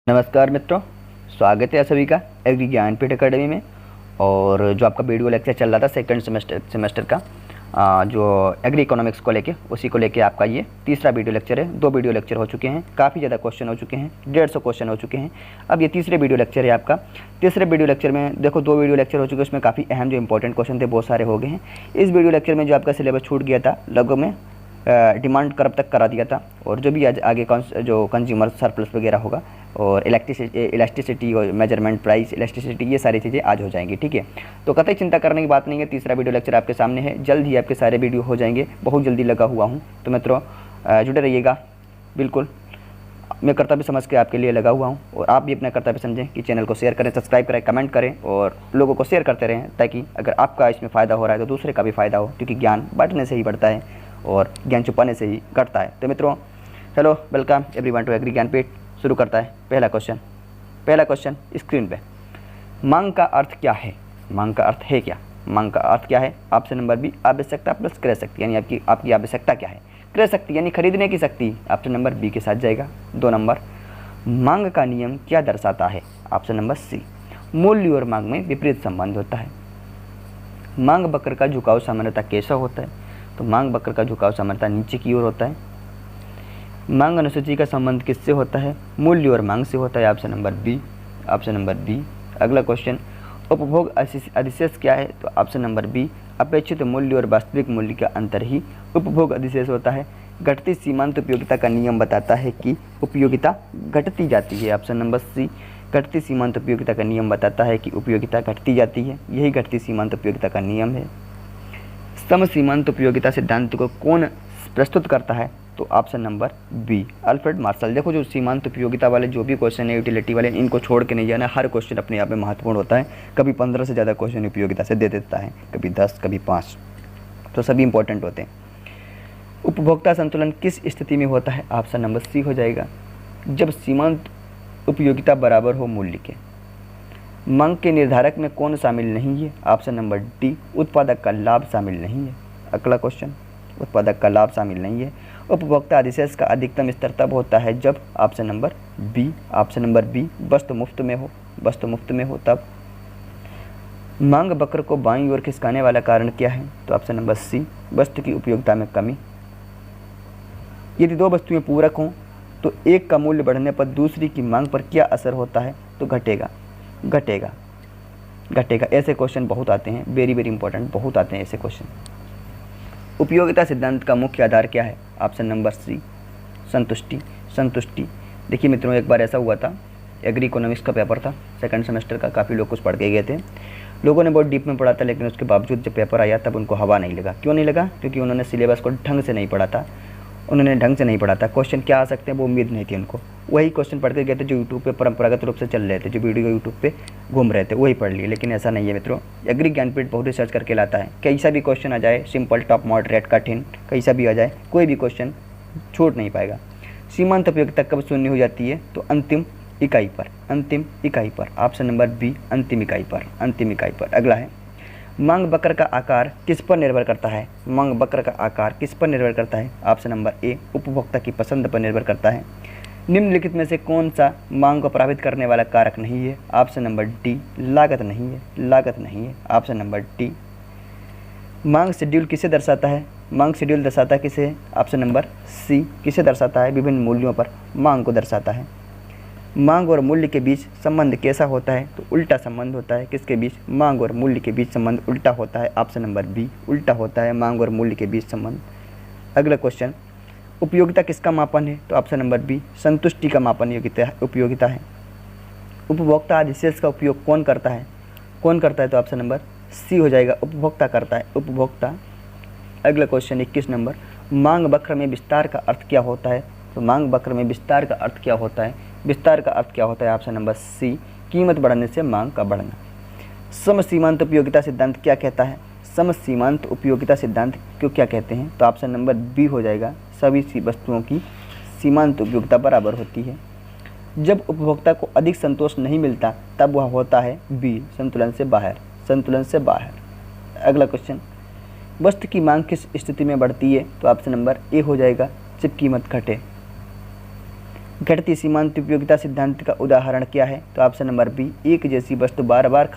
नमस्कार मित्रों, स्वागत है सभी का एग्री ज्ञानपीठ अकेडमी में। और जो आपका वीडियो लेक्चर चल रहा था सेकंड सेमेस्टर का जो एग्री इकोनॉमिक्स को लेके उसी को लेके आपका ये तीसरा वीडियो लेक्चर है। 2 वीडियो लेक्चर हो चुके हैं, काफ़ी ज़्यादा क्वेश्चन हो चुके हैं, 150 क्वेश्चन हो चुके हैं। अब ये तीसरे वीडियो लेक्चर है आपका। तीसरे वीडियो लेक्चर में देखो 2 वीडियो लेक्चर हो चुके हैं, उसमें काफ़ी अहम जो इंपॉर्टेंट क्वेश्चन थे बहुत सारे हो गए हैं। इस वीडियो लेक्चर में जो आपका सिलेबस छूट गया था लगभग में डिमांड कर्व तक करा दिया था, और जो भी आगे जो कंज्यूमर सरप्लस वगैरह होगा और इलास्टिसिटी और मेजरमेंट प्राइस इलास्टिसिटी ये सारी चीज़ें आज हो जाएंगी। ठीक है, तो कतई चिंता करने की बात नहीं है। तीसरा वीडियो लेक्चर आपके सामने है, जल्द ही आपके सारे वीडियो हो जाएंगे, बहुत जल्दी लगा हुआ हूँ। तो मित्रों जुड़े रहिएगा, बिल्कुल मैं कर्तव्य समझ के आपके लिए लगा हुआ हूँ, और आप भी अपना कर्तव्य समझें कि चैनल को शेयर करें, सब्सक्राइब करें, कमेंट करें और लोगों को शेयर करते रहें, ताकि अगर आपका इसमें फ़ायदा हो रहा है तो दूसरे का भी फ़ायदा हो, क्योंकि ज्ञान बांटने से ही बढ़ता है और ज्ञान छुपाने से ही घटता है। तो मित्रों hello, welcome everyone to agri Gyanpeeth. शुरू करता है पहला क्वेश्चन स्क्रीन पे। मांग का अर्थ क्या है? मांग का अर्थ है क्या? मांग का अर्थ क्या है? ऑप्शन नंबर बी आवश्यकता प्लस क्रय शक्ति, यानी आपकी आवश्यकता क्या है? क्रय शक्ति यानी खरीदने की शक्ति, ऑप्शन नंबर बी के साथ जाएगा। 2 नंबर, मांग का नियम क्या दर्शाता है? ऑप्शन नंबर सी, मूल्य और मांग में विपरीत संबंध होता है। मांग वक्र का झुकाव सामान्यतः कैसा होता है? तो मांग वक्र का झुकाव सामान्यतः नीचे की ओर होता है। मांग अनुसूची का संबंध किससे होता है? मूल्य और मांग से होता है, ऑप्शन नंबर बी। अगला क्वेश्चन, उपभोग अधिशेष क्या है? तो ऑप्शन नंबर बी, अपेक्षित मूल्य और वास्तविक मूल्य का अंतर ही उपभोग अधिशेष होता है। घटती सीमांत उपयोगिता का नियम बताता है कि उपयोगिता घटती जाती है, ऑप्शन नंबर सी। घटती सीमांत उपयोगिता का नियम बताता है कि उपयोगिता घटती जाती है, यही घटती सीमांत उपयोगिता का नियम है। सम सीमांत उपयोगिता सिद्धांत को कौन प्रस्तुत करता है? तो option number B, Alfred Marshall. देखो जो सीमांत उपयोगिता वाले जो भी क्वेश्चन है यूटिलिटी वाले, इनको छोड़ के नहीं जाना। हर क्वेश्चन अपने आप में महत्वपूर्ण होता है। कभी 15 से ज़्यादा क्वेश्चन उपयोगिता से दे देता है, कभी 10, कभी 5, तो सभी इंपॉर्टेंट होते हैं। उपभोक्ता संतुलन किस स्थिति में होता है? ऑप्शन नंबर सी हो जाएगा, जब सीमांत उपयोगिता बराबर हो मूल्य के। मांग के निर्धारक में कौन शामिल नहीं है? ऑप्शन नंबर डी, उत्पादक का लाभ शामिल नहीं है। अगला क्वेश्चन, उत्पादक का लाभ शामिल नहीं है। उपभोक्ता अधिशेष का अधिकतम स्तर तब होता है जब ऑप्शन नंबर बी वस्तु मुफ्त में हो तब। मांग वक्र को बाईं ओर खिसकाने वाला कारण क्या है? तो ऑप्शन नंबर सी, वस्तु की उपयोगिता में कमी। यदि 2 वस्तुएं पूरक हों तो एक का मूल्य बढ़ने पर दूसरी की मांग पर क्या असर होता है? तो घटेगा। ऐसे क्वेश्चन बहुत आते हैं, वेरी इंपॉर्टेंट, बहुत आते हैं ऐसे क्वेश्चन। उपयोगिता सिद्धांत का मुख्य आधार क्या है? ऑप्शन नंबर सी, संतुष्टि। देखिए मित्रों, एक बार ऐसा हुआ था, एग्री इकोनॉमिक्स का पेपर था सेकंड सेमेस्टर का, काफ़ी लोग कुछ पढ़ के गए थे। लोगों ने बहुत डीप में पढ़ा था, लेकिन उसके बावजूद जब पेपर आया तब उनको हवा नहीं लगा। क्यों नहीं लगा? क्योंकि उन्होंने सिलेबस को ढंग से नहीं पढ़ा था। क्वेश्चन क्या आ सकते हैं वो उम्मीद नहीं थी उनको। वही क्वेश्चन पढ़ के गए थे जो यूट्यूब पे परंपरागत रूप से चल रहे थे, जो वीडियो यूट्यूब पे घूम रहे थे, वही पढ़ लिए। लेकिन ऐसा नहीं है मित्रों, एग्री ज्ञानपीठ बहुत रिसर्च करके लाता है। कैसा भी क्वेश्चन आ जाए, सिंपल, टॉप, मॉडरेट, कठिन, कैसा भी आ जाए, कोई भी क्वेश्चन छूट नहीं पाएगा। सीमांत उपयोगिता कब शून्य हो जाती है? तो अंतिम इकाई पर, ऑप्शन नंबर बी, अंतिम इकाई पर। अगला है, मांग वक्र का आकार किस पर निर्भर करता है? ऑप्शन नंबर ए, उपभोक्ता की पसंद पर निर्भर करता है। निम्नलिखित में से कौन सा मांग को प्रभावित करने वाला कारक नहीं है? ऑप्शन नंबर डी, लागत नहीं है। Option number D. मांग शेड्यूल किसे दर्शाता है? मांग शेड्यूल दर्शाता है किसे? ऑप्शन नंबर सी, किसे दर्शाता है? विभिन्न मूल्यों पर मांग को दर्शाता है। मांग और मूल्य के बीच संबंध कैसा होता है? तो उल्टा संबंध होता है। किसके बीच? मांग और मूल्य के बीच संबंध उल्टा होता है, ऑप्शन नंबर बी, उल्टा होता है मांग और मूल्य के बीच संबंध। अगला क्वेश्चन, उपयोगिता किसका मापन है? तो ऑप्शन नंबर बी, संतुष्टि का मापन उपयोगिता है। उपभोक्ता अधिशेष का उपयोग कौन करता है? तो ऑप्शन नंबर सी हो जाएगा, उपभोक्ता करता है, उपभोक्ता। अगला क्वेश्चन 21 नंबर, मांग वक्र में विस्तार का अर्थ क्या होता है? तो मांग वक्र में विस्तार का अर्थ क्या होता है? ऑप्शन नंबर सी, कीमत बढ़ने से मांग का बढ़ना। सम सीमांत उपयोगिता सिद्धांत क्या कहता है? सम सीमांत उपयोगिता सिद्धांत क्यों क्या कहते हैं? तो ऑप्शन नंबर बी हो जाएगा, सभी वस्तुओं की सीमांत उपयोगिता बराबर होती है। जब उपभोक्ता को अधिक संतोष नहीं मिलता तब वह होता है बी, संतुलन से बाहर। अगला क्वेश्चन, वस्तु की मांग किस स्थिति में बढ़ती है? तो ऑप्शन नंबर ए हो जाएगा, जब कीमत घटे। घटती सीमांत उपयोगिता सिद्धांत का उदाहरण क्या है? तो ऑप्शन नंबर बी, एक जैसी वस्तु बार बार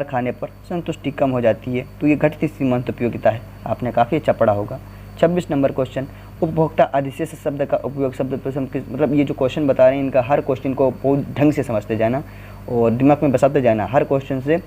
खाने पर संतुष्टि कम हो जाती है, तो ये घटती सीमांत उपयोगिता है। आपने काफ़ी अच्छा पढ़ा होगा। 26 नंबर क्वेश्चन, उपभोक्ता अधिशेष शब्द का उपयोग शब्द प्रसंग मतलब ये जो क्वेश्चन बता रहे हैं इनका हर क्वेश्चन को बहुत ढंग से समझते जाना और दिमाग में बसाते जाना। हर क्वेश्चन से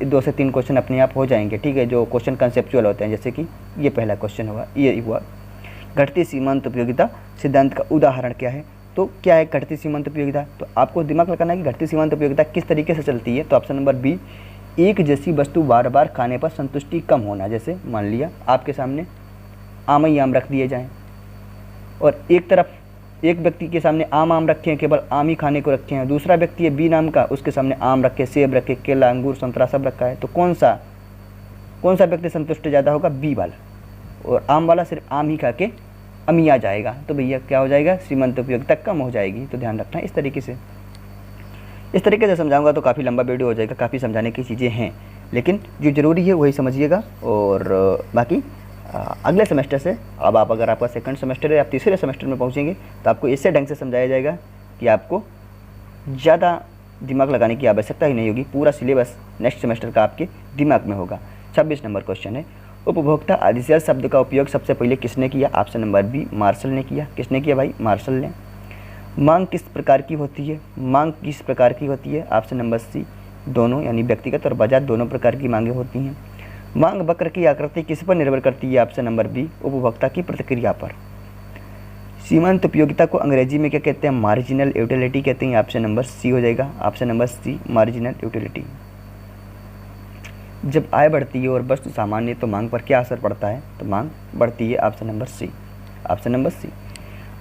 2 से 3 क्वेश्चन अपने आप हो जाएंगे, ठीक है, जो क्वेश्चन कंसेप्चुअल होते हैं। जैसे कि ये पहला क्वेश्चन हुआ, ये हुआ घटती सीमांत उपयोगिता सिद्धांत का उदाहरण क्या है? तो क्या है घटती सीमांत उपयोगिता? तो आपको दिमाग लगाना है कि घटती सीमांत उपयोगिता किस तरीके से चलती है। तो ऑप्शन नंबर बी, एक जैसी वस्तु बार बार खाने पर संतुष्टि कम होना। जैसे मान लिया आपके सामने आम ही आम रख दिए जाएं और एक तरफ एक व्यक्ति के सामने आम रखे हैं, केवल आम ही खाने को रखे हैं, दूसरा व्यक्ति है बी नाम का, उसके सामने आम रखे, सेब रखे, केला, अंगूर, संतरा सब रखा है, तो कौन सा व्यक्ति संतुष्ट ज़्यादा होगा? बी वाला। और आम वाला सिर्फ आम ही खा के अमिया जाएगा, तो भैया क्या हो जाएगा? सीमांत उपयोगिता कम हो जाएगी। तो ध्यान रखना इस तरीके से समझाऊंगा तो काफ़ी लंबा वीडियो हो जाएगा, काफ़ी समझाने की चीज़ें हैं, लेकिन जो ज़रूरी है वही समझिएगा। और बाकी अगले सेमेस्टर से अब आप अगर आपका सेकंड सेमेस्टर है, आप तीसरे सेमेस्टर में पहुंचेंगे तो आपको इससे ढंग से समझाया जाएगा कि आपको ज़्यादा दिमाग लगाने की आवश्यकता ही नहीं होगी। पूरा सिलेबस नेक्स्ट सेमेस्टर का आपके दिमाग में होगा। 26 नंबर क्वेश्चन है, उपभोक्ता अधिशेष शब्द का उपयोग सबसे पहले किसने किया? ऑप्शन नंबर बी, मार्शल ने किया। किसने किया भाई? मार्शल ने। मांग किस प्रकार की होती है? ऑप्शन नंबर सी, दोनों, यानी व्यक्तिगत और बाजार दोनों प्रकार की मांगें होती हैं। मांग वक्र की आकृति किस पर निर्भर करती है? ऑप्शन नंबर बी, उपभोक्ता की प्रतिक्रिया पर। सीमांत उपयोगिता को अंग्रेजी में क्या कहते हैं? मार्जिनल यूटिलिटी कहते हैं। ऑप्शन नंबर सी हो जाएगा, option number C, marginal utility. जब आय बढ़ती है और वस्तु सामान्य तो मांग पर क्या असर पड़ता है? तो मांग बढ़ती है। Option number C, option number C.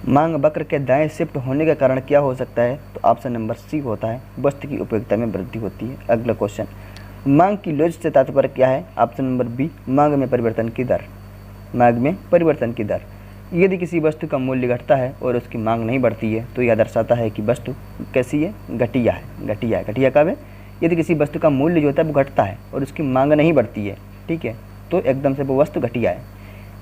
मांग वक्र के दाएं शिफ्ट होने का कारण क्या हो सकता है? तो ऑप्शन नंबर सी होता है, वस्तु की उपयोगिता में वृद्धि होती है। अगला क्वेश्चन, मांग की लोच से तात्पर्य क्या है? ऑप्शन नंबर बी, मांग में परिवर्तन की दर। मांग में परिवर्तन की दर। यदि किसी वस्तु का मूल्य घटता है और उसकी मांग नहीं बढ़ती है तो यह दर्शाता है कि वस्तु कैसी है? घटिया है। घटिया कब है? यदि किसी वस्तु का मूल्य जो होता है वो घटता है और उसकी मांग नहीं बढ़ती है, ठीक है, तो एकदम से वो वस्तु घटिया है।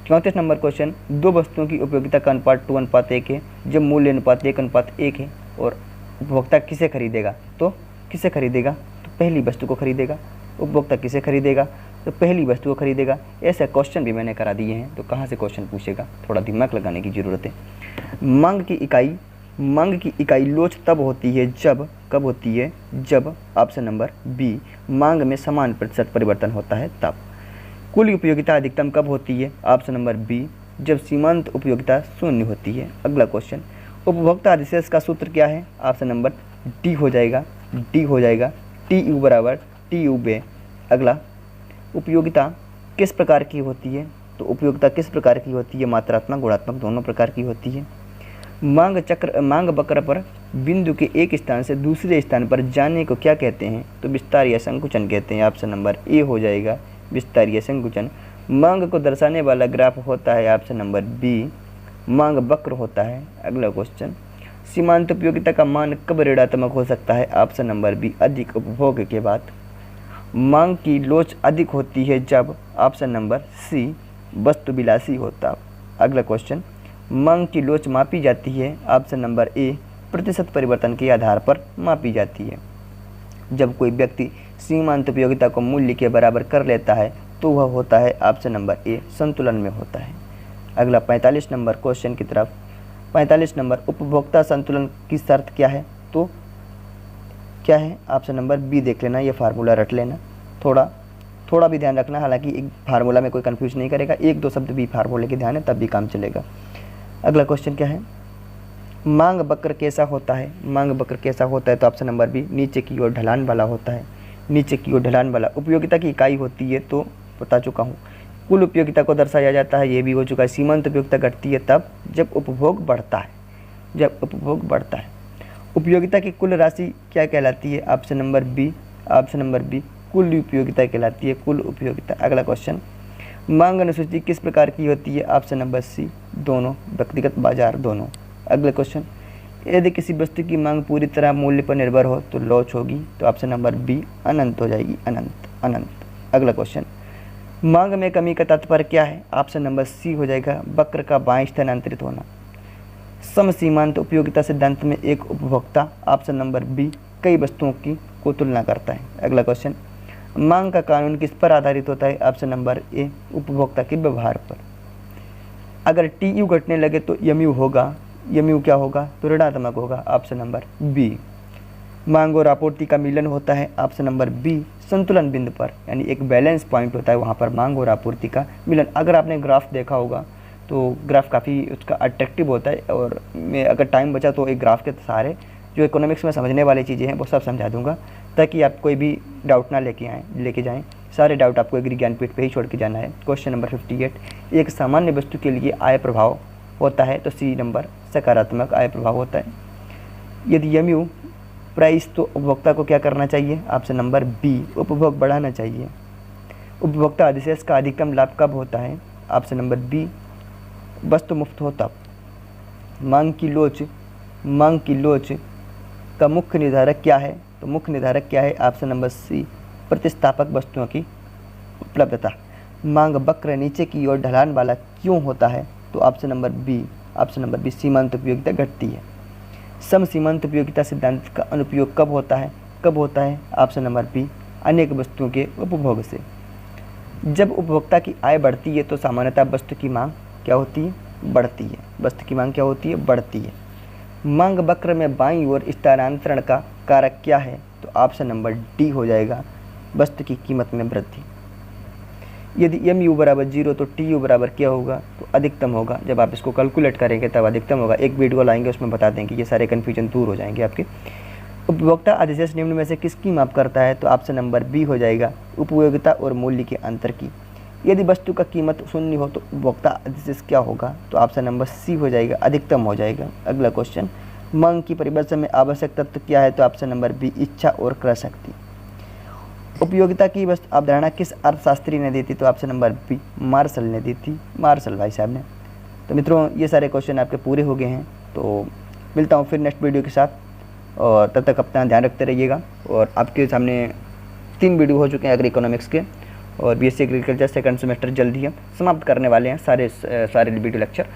34 नंबर क्वेश्चन, दो वस्तुओं की उपयोगिता का अनुपात 2:1 है जब मूल्य अनुपात 1:1 है और उपभोक्ता किसे खरीदेगा? तो किसे खरीदेगा? तो पहली वस्तु को खरीदेगा। उपभोक्ता किसे खरीदेगा? तो पहली वस्तु को खरीदेगा। ऐसे क्वेश्चन भी मैंने करा दिए हैं, तो कहाँ से क्वेश्चन पूछेगा? थोड़ा दिमाग लगाने की ज़रूरत है। मांग की इकाई लोच तब होती है जब, कब होती है? जब ऑप्शन नंबर बी, मांग में समान प्रतिशत परिवर्तन होता है तब। कुल उपयोगिता अधिकतम कब होती है? ऑप्शन नंबर बी, जब सीमांत उपयोगिता शून्य होती है। अगला क्वेश्चन, उपभोक्ता अधिशेष का सूत्र क्या है? ऑप्शन नंबर डी हो जाएगा, टी यू बराबर टी यू बे। अगला, उपयोगिता किस प्रकार की होती है? तो उपयोगिता किस प्रकार की होती है? मात्रात्मक, गुणात्मक, दोनों प्रकार की होती है। मांग वक्र पर बिंदु के एक स्थान से दूसरे स्थान पर जाने को क्या कहते हैं? तो विस्तार या संकुचन कहते हैं। ऑप्शन नंबर ए हो जाएगा, विस्तार या संकुचन। मांग को दर्शाने वाला ग्राफ होता है ऑप्शन नंबर बी, मांग वक्र होता है। अगला क्वेश्चन, सीमांत उपयोगिता का मान कब ऋणात्मक हो सकता है? ऑप्शन नंबर बी, अधिक उपभोग के बाद। मांग की लोच अधिक होती है जब, ऑप्शन नंबर सी, वस्तु विलासी होता। अगला क्वेश्चन, मांग की लोच मापी जाती है, ऑप्शन नंबर ए, प्रतिशत परिवर्तन के आधार पर मापी जाती है। जब कोई व्यक्ति सीमांत उपयोगिता को मूल्य के बराबर कर लेता है तो वह होता है ऑप्शन नंबर ए, संतुलन में होता है। अगला 45 नंबर क्वेश्चन की तरफ। 45 नंबर, उपभोक्ता संतुलन की शर्त क्या है? तो क्या है? ऑप्शन नंबर बी देख लेना, ये फार्मूला रट लेना, थोड़ा भी ध्यान रखना। हालांकि एक फार्मूला में कोई कंफ्यूज नहीं करेगा, 1-2 शब्द भी फार्मूले के ध्यान है तब भी काम चलेगा। अगला क्वेश्चन क्या है? मांग वक्र कैसा होता है? मांग वक्र कैसा होता है? तो ऑप्शन नंबर बी, नीचे की ओर ढलान वाला होता है, नीचे की ओर ढलान वाला। उपयोगिता की इकाई होती है तो बता चुका हूँ। कुल उपयोगिता को दर्शाया जाता है, ये भी हो चुका है। सीमांत उपयोगिता घटती है तब जब उपभोग बढ़ता है, जब उपभोग बढ़ता है। उपयोगिता की कुल राशि क्या कहलाती है? ऑप्शन नंबर बी, कुल उपयोगिता कहलाती है, कुल उपयोगिता। अगला क्वेश्चन, मांग अनुसूची किस प्रकार की होती है? ऑप्शन नंबर सी, दोनों, व्यक्तिगत, बाजार, दोनों। अगला क्वेश्चन, यदि किसी वस्तु की मांग पूरी तरह मूल्य पर निर्भर हो तो लोच होगी, तो ऑप्शन नंबर बी, अनंत हो जाएगी, अनंत। अगला क्वेश्चन, मांग में कमी का तात्पर्य क्या है? ऑप्शन नंबर सी हो जाएगा, वक्र का बाएं स्थानांतरित होना। सम सीमांत उपयोगिता सिद्धांत में एक उपभोक्ता, ऑप्शन नंबर बी, कई वस्तुओं की को तुलना करता है। अगला क्वेश्चन, मांग का कानून किस पर आधारित होता है? ऑप्शन नंबर ए, उपभोक्ता के व्यवहार पर। अगर टी यू घटने लगे तो एम यू होगा, एम यू क्या होगा? तो ऋणात्मक होगा, ऑप्शन नंबर बी। मांग और आपूर्ति का मिलन होता है, ऑप्शन नंबर बी, संतुलन बिंदु पर, यानी एक बैलेंस पॉइंट होता है वहाँ पर मांग और आपूर्ति का मिलन। अगर आपने ग्राफ देखा होगा तो ग्राफ काफ़ी उसका अट्रैक्टिव होता है, और मैं अगर टाइम बचा तो एक ग्राफ के सहारे जो इकोनॉमिक्स में समझने वाली चीज़ें हैं वो सब समझा दूंगा, ताकि आप कोई भी डाउट ना लेके जाएं। सारे डाउट आपको एग्री ज्ञानपीठ पे ही छोड़ के जाना है। क्वेश्चन नंबर 58, एक सामान्य वस्तु के लिए आय प्रभाव होता है, तो सी नंबर सकारात्मक आय प्रभाव होता है। यदि एम यू प्राइस, तो उपभोक्ता को क्या करना चाहिए? ऑप्शन नंबर बी, उपभोग बढ़ाना चाहिए। उपभोक्ता अधिशेष का अधिकतम लाभ कब होता है? ऑप्शन नंबर बी, वस्तु मुफ्त हो तब। मांग की लोच का मुख्य निर्धारक क्या है? तो मुख्य निर्धारक क्या है? ऑप्शन नंबर सी, प्रतिस्थापक वस्तुओं की उपलब्धता। मांग वक्र नीचे की ओर ढलान वाला क्यों होता है? तो ऑप्शन नंबर बी, सीमांत उपयोगिता घटती है। सम सीमांत उपयोगिता सिद्धांत का अनुप्रयोग कब होता है? ऑप्शन नंबर बी, अनेक वस्तुओं के उपभोग से। जब उपभोक्ता की आय बढ़ती है तो सामान्यतः वस्तु की मांग क्या होती है? बढ़ती है। वस्तु की मांग क्या होती है? बढ़ती है। मांग वक्र में बाईं ओर स्थानांतरण का कारक क्या है? तो ऑप्शन नंबर डी हो जाएगा, वस्तु की कीमत में वृद्धि। यदि एम यू बराबर 0 तो टी यू बराबर क्या होगा? तो अधिकतम होगा। जब आप इसको कैलकुलेट करेंगे तब अधिकतम होगा। एक वीडियो लाएंगे, उसमें बता देंगे, ये सारे कन्फ्यूजन दूर हो जाएंगे आपके। उपभोक्ता अधिशेष निम्न में से किसकी माप करता है? तो ऑप्शन नंबर बी हो जाएगा, उपयोगिता और मूल्य के अंतर की। यदि वस्तु का कीमत 0 हो तो उपभोक्ता अधिशेष क्या होगा? तो ऑप्शन नंबर सी हो जाएगा, अधिकतम हो जाएगा। अगला क्वेश्चन, मांग की परिभाषा में आवश्यक तत्व क्या है? तो ऑप्शन नंबर बी, इच्छा और क्रय शक्ति। उपयोगिता की अवधारणा किस अर्थशास्त्री ने दी थी? तो ऑप्शन नंबर बी, मार्शल ने दी थी, मार्शल भाई साहब ने। तो मित्रों, ये सारे क्वेश्चन आपके पूरे हो गए हैं। तो मिलता हूँ फिर नेक्स्ट वीडियो के साथ, और तब तक अपना ध्यान रखते रहिएगा। और आपके सामने 3 वीडियो हो चुके हैं एग्री इकोनॉमिक्स के, और बीएससी एग्रीकल्चर सेकंड सेमेस्टर जल्दी ही समाप्त करने वाले हैं सारे वीडियो लेक्चर।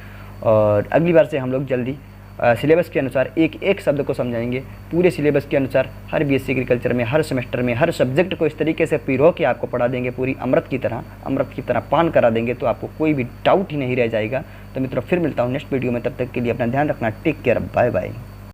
और अगली बार से हम लोग जल्दी सिलेबस के अनुसार एक एक शब्द को समझाएंगे। पूरे सिलेबस के अनुसार हर बीएससी एग्रीकल्चर में, हर सेमेस्टर में, हर सब्जेक्ट को इस तरीके से पिरो के आपको पढ़ा देंगे, पूरी अमृत की तरह पान करा देंगे, तो आपको कोई भी डाउट ही नहीं रह जाएगा। तो मित्रों, फिर मिलता हूँ नेक्स्ट वीडियो में। तब तक के लिए अपना ध्यान रखना। Take care, bye bye.